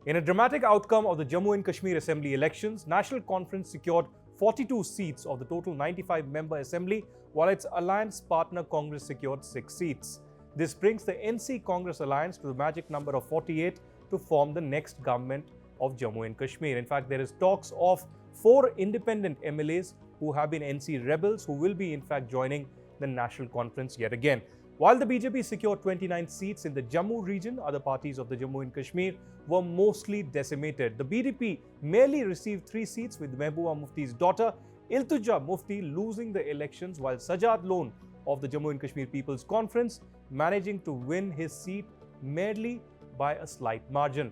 In a dramatic outcome of the Jammu and Kashmir Assembly elections, National Conference secured 42 seats of the total 95-member assembly, while its alliance partner Congress secured 6 seats. This brings the NC Congress alliance to the magic number of 48 to form the next government of Jammu and Kashmir. In fact, there is talks of 4 independent MLAs who have been NC rebels who will be in fact joining the National Conference yet again. While the BJP secured 29 seats in the Jammu region, other parties of the Jammu and Kashmir were mostly decimated. The BDP merely received 3 seats, with Mehbooba Mufti's daughter Iltuja Mufti losing the elections, while Sajad Lone of the Jammu and Kashmir People's Conference managing to win his seat merely by a slight margin.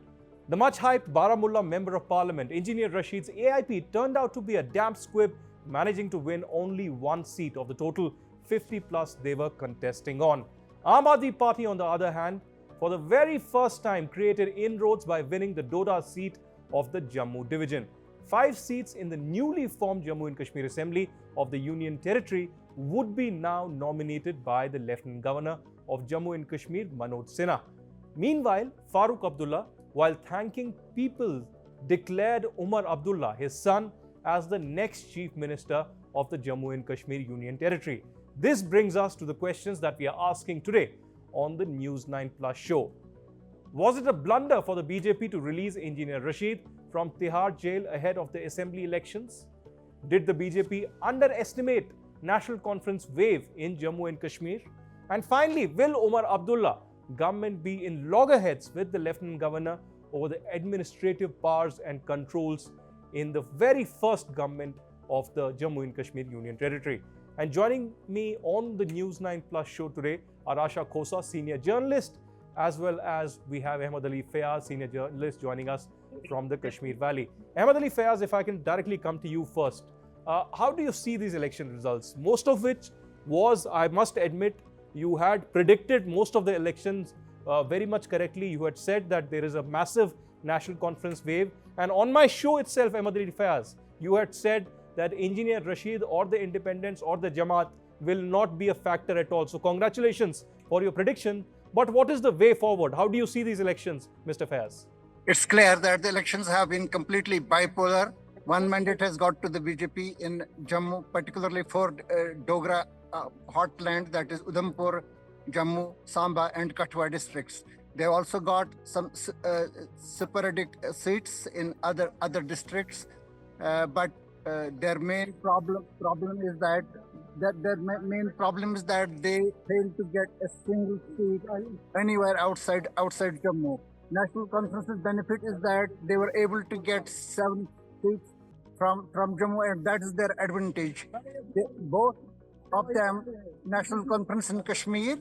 The much-hyped Baramulla Member of Parliament, Engineer Rashid's AIP, turned out to be a damp squib, managing to win only 1 seat of the total 50 plus they were contesting on. Aam Aadmi Party, on the other hand, for the very first time created inroads by winning the Doda seat of the Jammu division. 5 seats in the newly formed Jammu and Kashmir Assembly of the Union Territory would be now nominated by the Lieutenant Governor of Jammu and Kashmir, Manoj Sinha. Meanwhile, Farooq Abdullah, while thanking people, declared Omar Abdullah, his son, as the next Chief Minister of the Jammu and Kashmir Union Territory. This brings us to the questions that we are asking today on the News9 Plus Show. Was it a blunder for the BJP to release Engineer Rashid from Tihar Jail ahead of the Assembly elections? Did the BJP underestimate National Conference wave in Jammu and Kashmir? And finally, will Omar Abdullah government be in loggerheads with the Lieutenant Governor over the administrative powers and controls in the very first government of the Jammu and Kashmir Union Territory? And joining me on the News9 Plus Show today are Aasha Khosa, senior journalist, as well as we have Ahmed Ali Fayyaz, senior journalist, joining us from the Kashmir Valley. Ahmed Ali Fayyaz, if I can directly come to you first, how do you see these election results? Most of which was, I must admit, you had predicted most of the elections very much correctly. You had said that there is a massive National Conference wave. And on my show itself, Ahmed Ali Fayyaz, you had said that Engineer Rashid or the independents or the Jamaat will not be a factor at all. So congratulations for your prediction. But what is the way forward? How do you see these elections, Mr. Fayyaz? It's clear that the elections have been completely bipolar. One mandate has got to the BJP in Jammu, particularly for Dogra heartland, that is Udhampur, Jammu, Samba and Kathua districts. They also got some sporadic seats in other districts, but their main problem is that they fail to get a single seat anywhere outside Jammu. National Conference's benefit is that they were able to get 7 seats from Jammu, and that is their advantage. Both of them, National Conference in Kashmir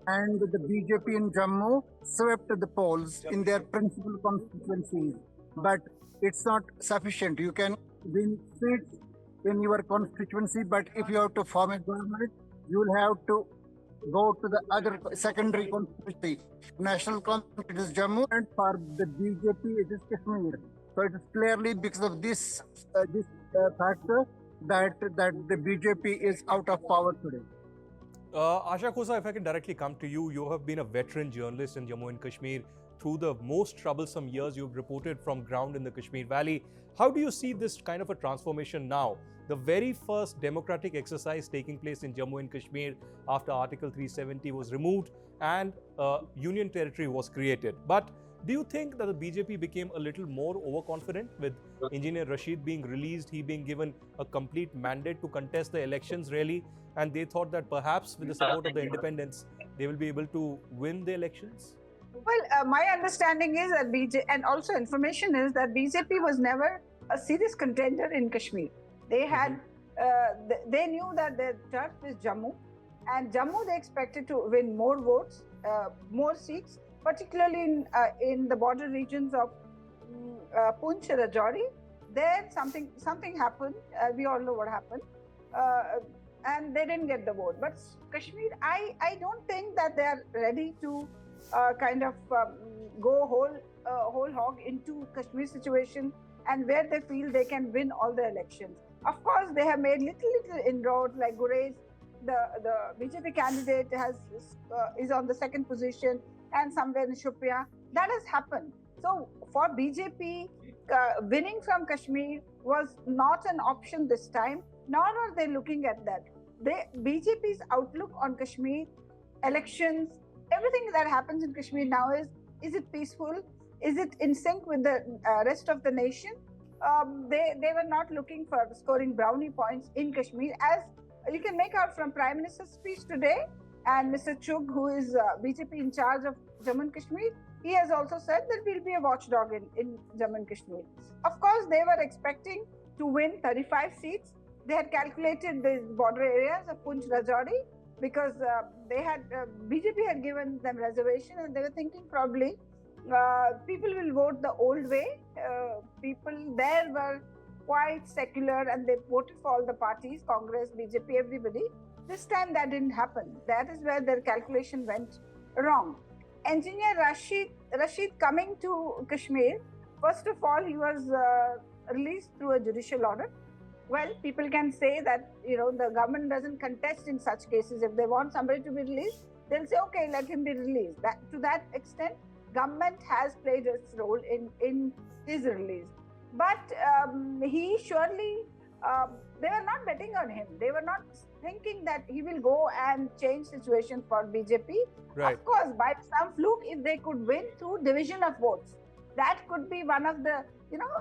and the BJP in Jammu, swept the polls in their principal constituencies. But it's not sufficient. You can win seats in your constituency, but if you have to form a government, you will have to go to the other secondary constituency. National Conference is Jammu, and for the BJP it is Kashmir. So it is clearly because of this factor that the BJP is out of power today. Aasha Khosa, if I can directly come to you, you have been a veteran journalist in Jammu and Kashmir. Through the most troublesome years you've reported from ground in the Kashmir Valley. How do you see this kind of a transformation now? The very first democratic exercise taking place in Jammu and Kashmir after Article 370 was removed and Union Territory was created. But do you think that the BJP became a little more overconfident with Engineer Rashid being released, he being given a complete mandate to contest the elections really, and they thought that perhaps with the support of the independents, they will be able to win the elections? Well, my understanding is that and also information is that BJP was never a serious contender in Kashmir. They had, they knew that their turf is Jammu, and Jammu they expected to win more votes, more seats, particularly in the border regions of Poonch, Rajouri. There something happened. We all know what happened, and they didn't get the vote. But Kashmir, I don't think that they are ready to go whole hog into Kashmir situation, and where they feel they can win all the elections. Of course, they have made little inroads, like Gurez, the BJP candidate is on the second position, and somewhere in Shupia. That has happened. So for BJP, winning from Kashmir was not an option this time, nor are they looking at that. BJP's outlook on Kashmir, elections, everything that happens in Kashmir now is it peaceful? Is it in sync with the rest of the nation? They were not looking for scoring brownie points in Kashmir, as you can make out from Prime Minister's speech today, and Mr. Chugh, who is BJP in charge of Jammu and Kashmir, he has also said that we'll be a watchdog in Jammu and Kashmir. Of course, they were expecting to win 35 seats. They had calculated the border areas of Poonch Rajouri because BJP had given them reservation, and they were thinking probably people will vote the old way. People there were quite secular and they voted for all the parties, Congress, BJP, everybody. This time that didn't happen. That is where their calculation went wrong. Engineer Rashid coming to Kashmir, first of all, he was released through a judicial order. Well, people can say that, the government doesn't contest in such cases. If they want somebody to be released, they'll say, okay, let him be released. To that extent, government has played its role in his release. But he surely, they were not betting on him. They were not thinking that he will go and change situation for BJP. Right. Of course, by some fluke, if they could win through division of votes, that could be one of the,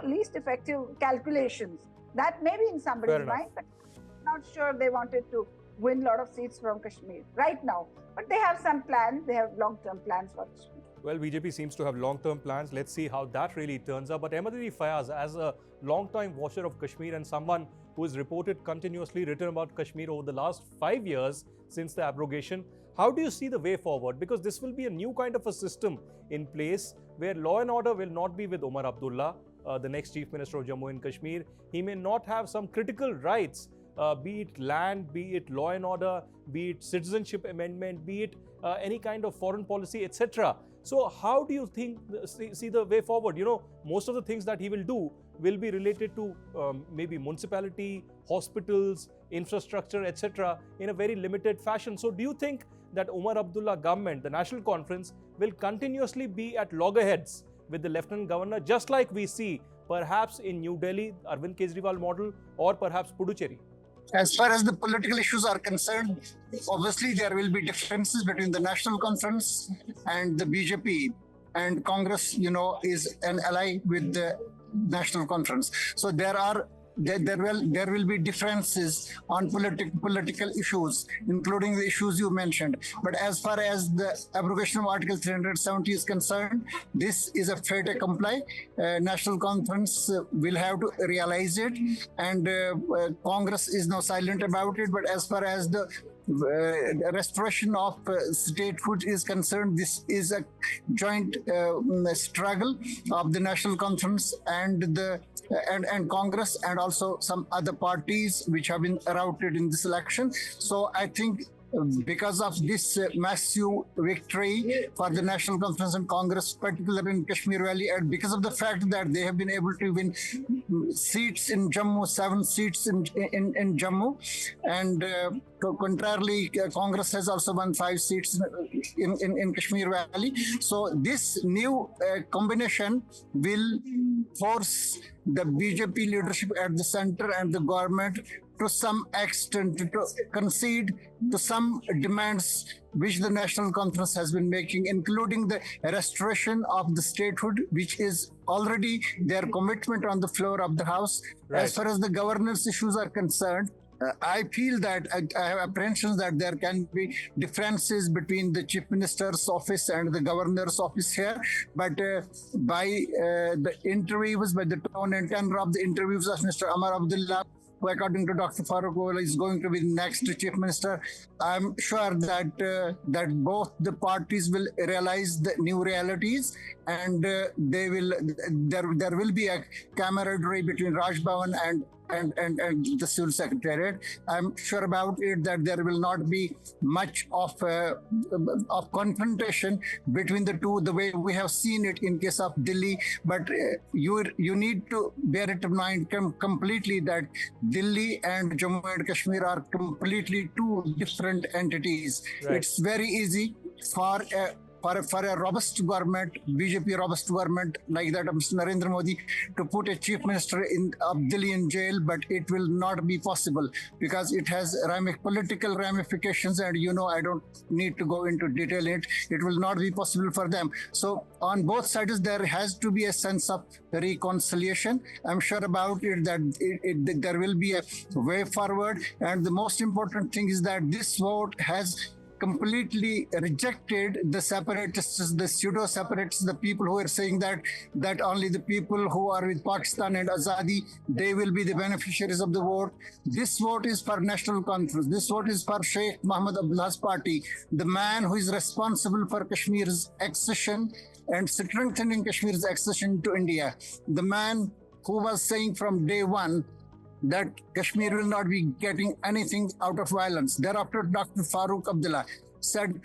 least effective calculations. That may be in somebody's mind, but I'm not sure they wanted to win a lot of seats from Kashmir right now. But they have some plans. They have long-term plans for Kashmir. Well, BJP seems to have long-term plans. Let's see how that really turns out. But Ahmed Ali Fayyaz, as a long-time watcher of Kashmir and someone who has reported continuously, written about Kashmir over the last 5 years since the abrogation, how do you see the way forward? Because this will be a new kind of a system in place where law and order will not be with Omar Abdullah, the next Chief Minister of Jammu and Kashmir. He may not have some critical rights, be it land, be it law and order, be it citizenship amendment, be it any kind of foreign policy, etc. So how do you see the way forward? Most of the things that he will do will be related to maybe municipality, hospitals, infrastructure, etc. in a very limited fashion. So do you think that Omar Abdullah government, the National Conference, will continuously be at loggerheads with the Lieutenant Governor, just like we see perhaps in New Delhi, Arvind Kejriwal model, or perhaps Puducherry? As far as the political issues are concerned, obviously there will be differences between the National Conference and the BJP, and Congress, is an ally with the National Conference. So there will be differences on political issues, including the issues you mentioned. But as far as the abrogation of Article 370 is concerned, this is a fait accompli. National Conference will have to realize it, and Congress is now silent about it. But as far as the restoration of statehood is concerned, this is a joint struggle of the National Conference and Congress, and also some other parties which have been routed in this election. So I think because of this massive victory for the National Conference and Congress, particularly in Kashmir Valley, and because of the fact that they have been able to win seats in Jammu, 7 seats in Jammu, and contrarily, Congress has also won 5 seats in Kashmir Valley. So this new combination will force the BJP leadership at the center and the government to some extent to concede to some demands which the National Conference has been making, including the restoration of the statehood, which is already their commitment on the floor of the House. Right. As far as the governance issues are concerned, I feel that I have apprehensions that there can be differences between the Chief Minister's office and the Governor's office here. But by the interviews, by the tone and tenor of the interviews of Mr. Omar Abdullah, who according to Dr. Farooq Abdullah is going to be the next Chief Minister, I'm sure that both the parties will realize the new realities, and there will be a camaraderie between Raj Bhavan and the Civil Secretariat. I'm sure about it that there will not be much of confrontation between the two, the way we have seen it in case of Delhi. But you need to bear it in mind completely that Delhi and Jammu and Kashmir are completely two different entities. Right. It's very easy for for a robust government, BJP robust government like that of Mr. Narendra Modi, to put a chief minister of Delhi in jail, but it will not be possible because it has political ramifications, and I don't need to go into detail in it. It will not be possible for them. So on both sides, there has to be a sense of reconciliation. I'm sure about it that there will be a way forward, and the most important thing is that this vote has completely rejected the separatists, the pseudo-separatists, the people who are saying that only the people who are with Pakistan and Azadi, they will be the beneficiaries of the vote. This vote is for national conference. This vote is for Sheikh Mohammed Abdullah's party, the man who is responsible for Kashmir's accession and strengthening Kashmir's accession to India. The man who was saying from day one that Kashmir will not be getting anything out of violence. Thereafter, Dr. Farooq Abdullah said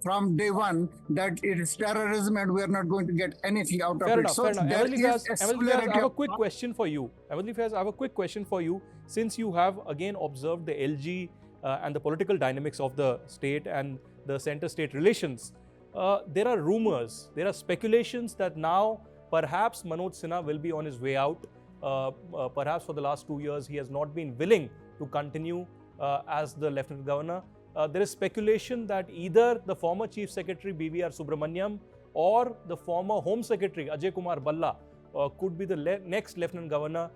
from day one that it is terrorism and we are not going to get anything out of it. So fair enough. I have a quick question for you. Ahmed Ali Fayyaz, I have a quick question for you. Since you have again observed the LG and the political dynamics of the state and the center-state relations, there are rumors, there are speculations that now perhaps Manoj Sinha will be on his way out. Perhaps for the last 2 years, he has not been willing to continue as the Lieutenant Governor. There is speculation that either the former Chief Secretary BVR Subramaniam or the former Home Secretary Ajay Kumar Balla could be the next Lieutenant Governor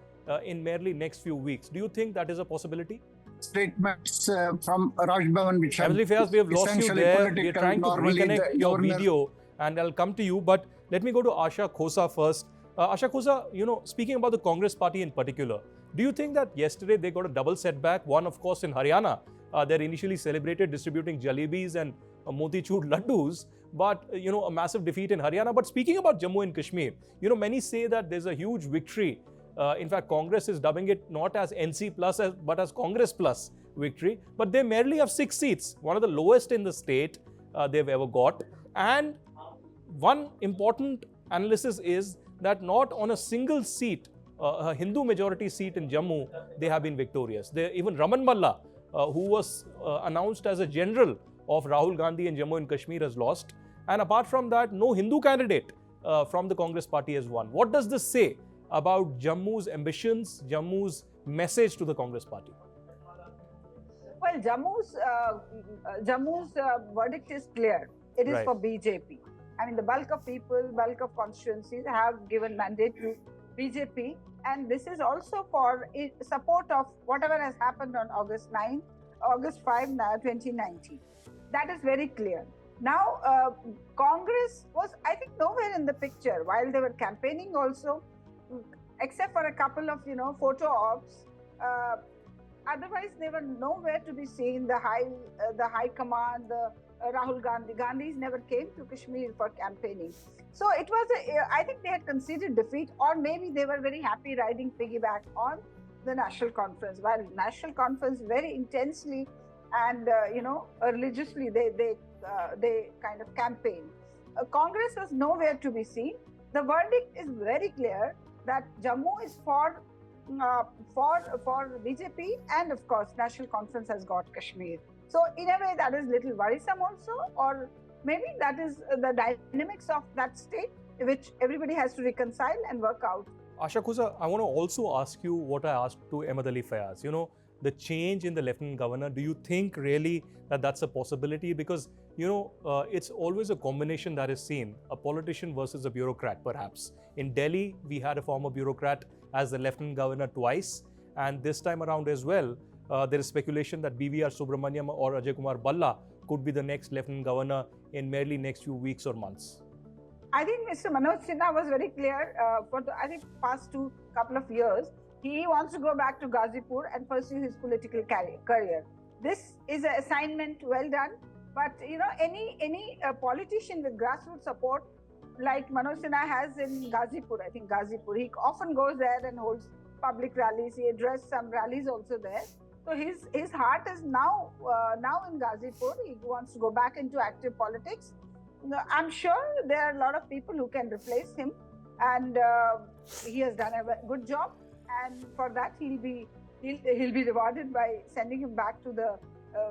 in merely next few weeks. Do you think that is a possibility? Statements from Raj Bhavan, which Ahmed Ali Fayyaz, we have lost you there. We are trying to reconnect your video, and I'll come to you. But let me go to Aasha Khosa first. Aasha Khosa, speaking about the Congress party in particular, do you think that yesterday they got a double setback? One, of course, in Haryana, they initially celebrated distributing jalebis and motichur laddus, but a massive defeat in Haryana. But speaking about Jammu and Kashmir, many say that there's a huge victory. In fact, Congress is dubbing it not as NC plus, but as Congress plus victory. But they merely have 6 seats, one of the lowest in the state they've ever got. And one important analysis is that not on a single seat, a Hindu majority seat in Jammu, they have been victorious. Even Raman Malla, who was announced as a general of Rahul Gandhi in Jammu and Kashmir, has lost. And apart from that, no Hindu candidate from the Congress party has won. What does this say about Jammu's ambitions, Jammu's message to the Congress party? Well, Jammu's verdict is clear. It is for BJP. I mean, the bulk of people, bulk of constituencies have given mandate to BJP, and this is also for support of whatever has happened on August 5, 2019. That is very clear. Now, Congress was, I think, nowhere in the picture while they were campaigning also, except for a couple of, photo ops. Otherwise, they were nowhere to be seen. The high command, Rahul Gandhi's never came to Kashmir for campaigning. So it was, I think they had conceded defeat, or maybe they were very happy riding piggyback on the National Conference. While National Conference very intensely and, religiously, they kind of campaigned. Congress was nowhere to be seen. The verdict is very clear that Jammu is for BJP, and of course, National Conference has got Kashmir. So in a way, that is little worrisome also, or maybe that is the dynamics of that state, which everybody has to reconcile and work out. Aasha Khosa, I want to also ask you what I asked to Ahmed Ali Fayyaz. The change in the Lieutenant Governor, do you think really that that's a possibility? Because, it's always a combination that is seen, a politician versus a bureaucrat, perhaps. In Delhi, we had a former bureaucrat as the Lieutenant Governor twice, and this time around as well, there is speculation that BVR Subramaniam or Ajay Kumar Balla could be the next Lieutenant Governor in merely next few weeks or months. I think Mr. Manoj Sinha was very clear for the past couple of years. He wants to go back to Ghazipur and pursue his political career. This is an assignment well done, but any politician with grassroots support like Manoj Sinha has in Ghazipur, I think Ghazipur, he often goes there and holds public rallies. He addressed some rallies also there. So his heart is now in Ghazipur. He wants to go back into active politics. I'm sure there are a lot of people who can replace him, and he has done a good job. And for that, he'll be rewarded by sending him back to the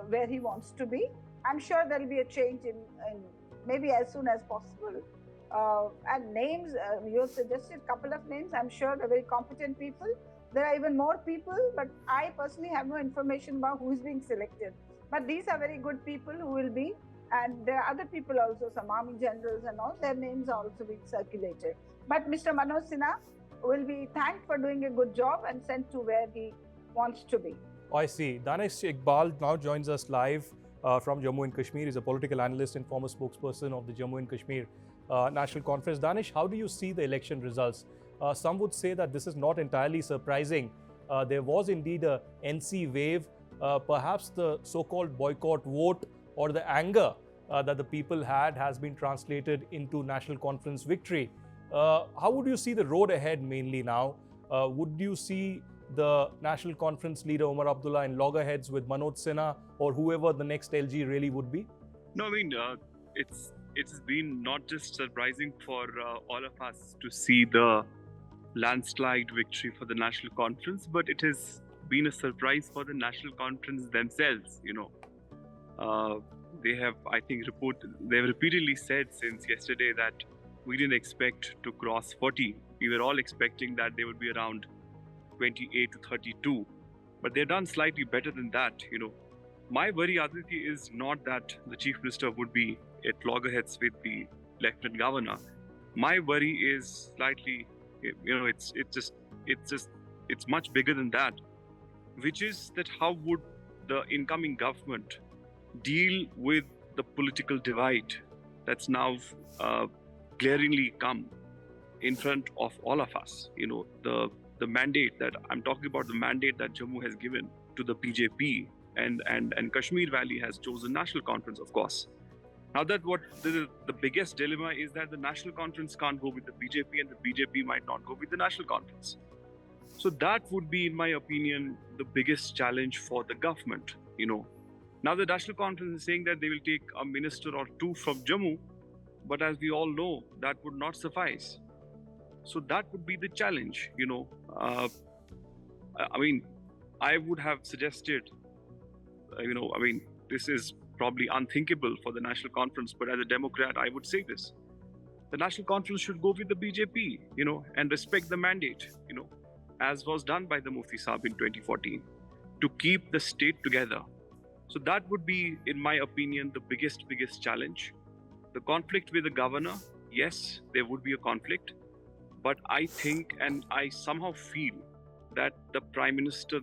where he wants to be. I'm sure there'll be a change in maybe as soon as possible. And names, you suggested a couple of names. I'm sure they're very competent people. There are even more people, but I personally have no information about who is being selected. But these are very good people who will be, and there are other people also, some army generals and all, their names are also being circulated. But Mr. Manoj Sinha will be thanked for doing a good job and sent to where he wants to be. I see. Danish Iqbal now joins us live from Jammu and Kashmir. He's a political analyst and former spokesperson of the Jammu and Kashmir National Conference. Danish, how do you see the election results? Some would say that this is not entirely surprising. There was indeed a NC wave. Perhaps the so-called boycott vote or the anger that the people had has been translated into National Conference victory. How would you see the road ahead mainly now? Would you see the National Conference leader Omar Abdullah in loggerheads with Manoj Sinha or whoever the next LG really would be? No, I mean, it's been not just surprising for all of us to see the landslide victory for the National Conference, but it has been a surprise for the National Conference themselves. They have, I think, they've repeatedly said since yesterday that we didn't expect to cross 40. We were all expecting that they would be around 28 to 32, but they've done slightly better than that. My worry, Aditya, is not that the Chief Minister would be at loggerheads with the Lieutenant Governor. My worry is slightly, it's much bigger than that, which is that how would the incoming government deal with the political divide that's now glaringly come in front of all of us. The mandate that I'm talking about, the mandate that Jammu has given to the BJP and Kashmir Valley has chosen National Conference, of course. Now that what the biggest dilemma is that the National Conference can't go with the BJP and the BJP might not go with the National Conference. So that would be, in my opinion, the biggest challenge for the government. Now the National Conference is saying that they will take a minister or two from Jammu, but as we all know, that would not suffice. So that would be the challenge. I would have suggested, this is probably unthinkable for the National Conference, but as a Democrat, I would say this. The National Conference should go with the BJP, and respect the mandate, as was done by the Mufti Saab in 2014, to keep the state together. So that would be, in my opinion, the biggest challenge. The conflict with the governor, yes, there would be a conflict, but I think and I somehow feel that the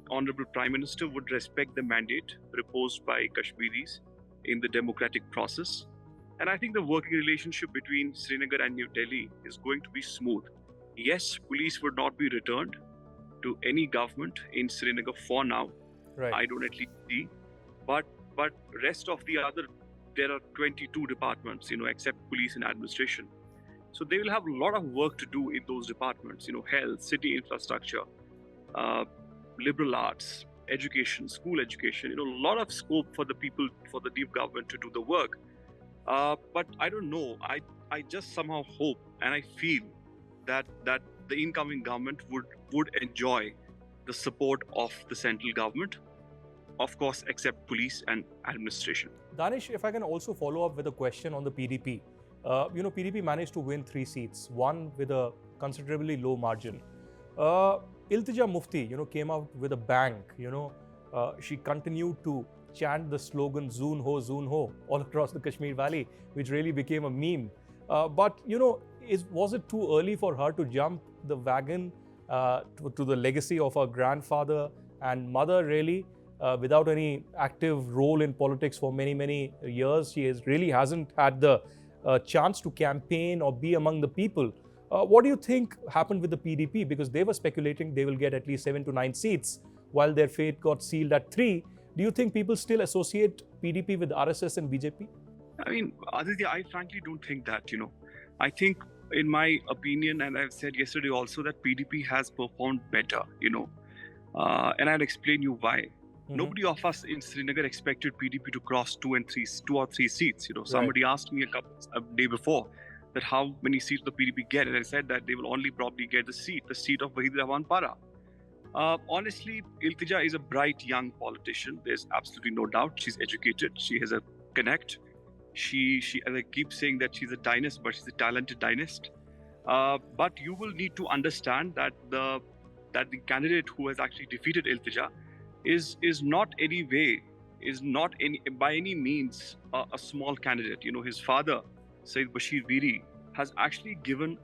Honorable Prime Minister would respect the mandate proposed by Kashmiris in the democratic process. And I think the working relationship between Srinagar and New Delhi is going to be smooth. Yes, police would not be returned to any government in Srinagar for now. Right. I don't at least see. But rest of the other, there are 22 departments, except police and administration. So they will have a lot of work to do in those departments, health, city infrastructure, liberal arts, education, school education, a lot of scope for the people, for the new government to do the work. But I don't know, I just somehow hope and I feel that the incoming government would enjoy the support of the central government, of course, except police and administration. Danish, if I can also follow up with a question on the PDP. PDP managed to win 3 seats, one with a considerably low margin. Iltija Mufti, came out with a bang. She continued to chant the slogan "Zoon Ho" all across the Kashmir Valley, which really became a meme. But was it too early for her to jump the wagon to the legacy of her grandfather and mother? Really, without any active role in politics for many years, she really hasn't had the chance to campaign or be among the people. What do you think happened with the PDP? Because they were speculating they will get at least 7 to 9 seats, while their fate got sealed at 3. Do you think people still associate PDP with RSS and BJP? I mean, Aditya, I frankly don't think that, I think, in my opinion, and I've said yesterday also, that PDP has performed better, and I'll explain you why. Mm-hmm. Nobody of us in Srinagar expected PDP to cross 2 or 3 seats. Somebody asked me a day before that how many seats the PDP get, and I said that they will only probably get the seat of Wahid Rahman Para. Honestly, Iltija is a bright young politician. There's absolutely no doubt. She's educated. She has a connect. She as I keep saying that she's a dynast, but she's a talented dynast. But you will need to understand that the candidate who has actually defeated Iltija is not by any means a small candidate. You know, his father, Sayyid Bashir Viri, has actually given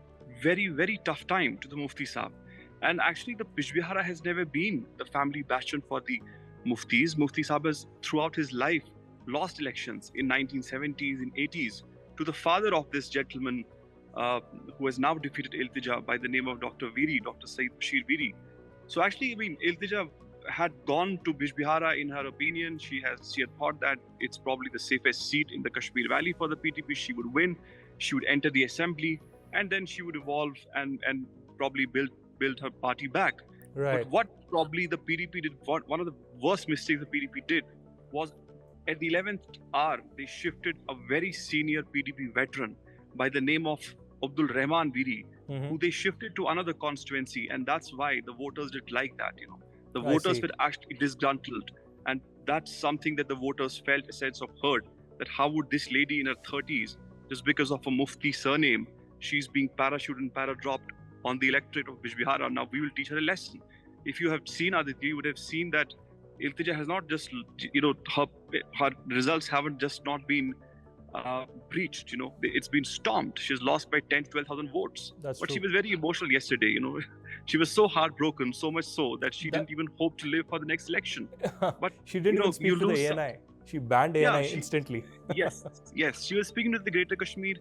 very, very tough time to the Mufti Sahib. And actually, the Bijbihara has never been the family bastion for the Muftis. Mufti Sahib has, throughout his life, lost elections in 1970s and 80s to the father of this gentleman who has now defeated Iltija by the name of Dr. Viri, Dr. Sayyid Bashir Viri. So actually, I mean, Iltija had gone to Bijbihara in her opinion. She had thought that it's probably the safest seat in the Kashmir Valley for the PTP. She would win, she would enter the assembly, and then she would evolve and probably build her party back. Right. But what probably the PDP did, one of the worst mistakes the PDP did was at the 11th hour, they shifted a very senior PDP veteran by the name of Abdul Rahman Viri, who they shifted to another constituency, and that's why the voters did like that. You know, the voters were actually disgruntled, and that's something that the voters felt a sense of hurt. That how would this lady in her 30s, just because of a Mufti surname, she's being parachuted and para-dropped on the electorate of Bijbihara. Now we will teach her a lesson. If you have seen Aditya, you would have seen that Iltija has not just, you know, her results haven't just not been breached, you know, it's been stormed. She's lost by 10 to 12,000 votes. But she was very emotional yesterday, you know. She was so heartbroken, so much so that she didn't even hope to live for the next election. But she didn't even speak to the ANI. She banned ANI instantly. Yes. She was speaking to the Greater Kashmir.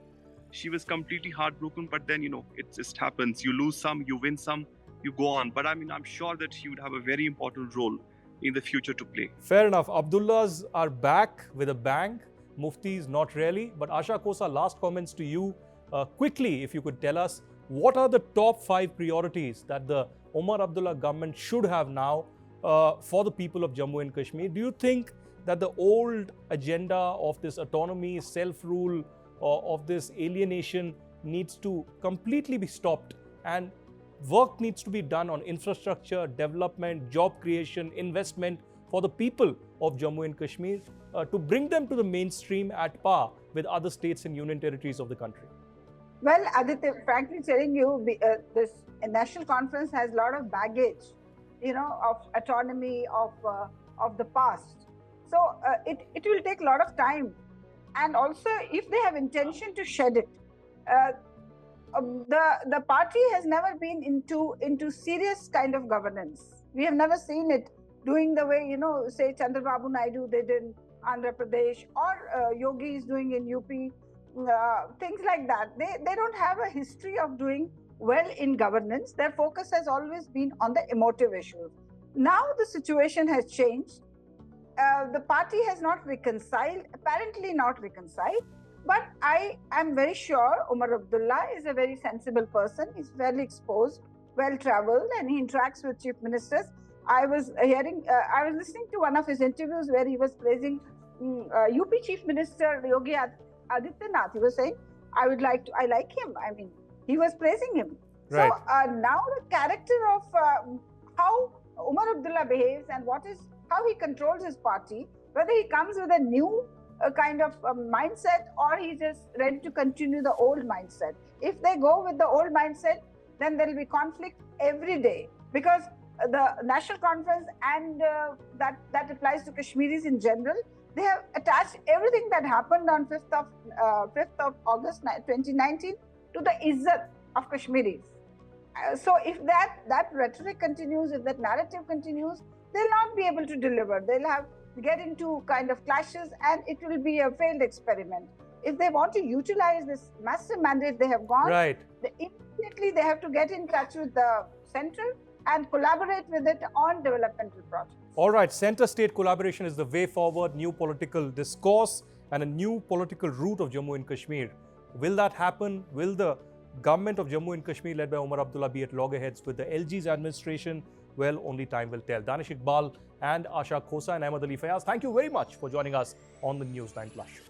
She was completely heartbroken, but then, you know, it just happens. You lose some, you win some, you go on. But I mean, I'm sure that she would have a very important role in the future to play. Fair enough. Abdullahs are back with a bang. Muftis, not really. But Aasha Khosa, last comments to you. Quickly, if you could tell us, what are the top 5 priorities that the Omar Abdullah government should have now for the people of Jammu and Kashmir? Do you think that the old agenda of this autonomy, self-rule, of this alienation needs to completely be stopped, and work needs to be done on infrastructure, development, job creation, investment for the people of Jammu and Kashmir to bring them to the mainstream at par with other states and union territories of the country? Well, Aditya, frankly telling you, this national conference has a lot of baggage, you know, of autonomy, of the past. So it will take a lot of time. And also, if they have intention to shed it, the party has never been into serious kind of governance. We have never seen it doing the way, you know, say Chandrababu Naidu did in Andhra Pradesh, or Yogi is doing in UP, things like that. They don't have a history of doing well in governance. Their focus has always been on the emotive issues. Now the situation has changed. The party has not reconciled, apparently not reconciled, but I am very sure Omar Abdullah is a very sensible person. He's well exposed, well traveled, and he interacts with chief ministers. I was listening to one of his interviews where he was praising UP Chief Minister Yogi Aditya. He was saying, I like him. I mean, he was praising him. Right. So now the character of how Omar Abdullah behaves and how he controls his party, whether he comes with a new kind of mindset or he's just ready to continue the old mindset. If they go with the old mindset, then there will be conflict every day, because the national conference and that applies to Kashmiris in general. They have attached everything that happened on 5th of August 2019 to the izzat of Kashmiris. So if that rhetoric continues, if that narrative continues, they'll not be able to deliver. They'll get into kind of clashes, and it will be a failed experiment. If they want to utilize this massive mandate they have got, immediately they have to get in touch with the center and collaborate with it on developmental projects. All right, center-state collaboration is the way forward, new political discourse and a new political route of Jammu and Kashmir. Will that happen? Will the government of Jammu and Kashmir led by Omar Abdullah be at loggerheads with the LG's administration? Well, only time will tell. Danish Iqbal and Aasha Khosa and Ahmed Ali Fayyaz, thank you very much for joining us on the News 9 Plus Show.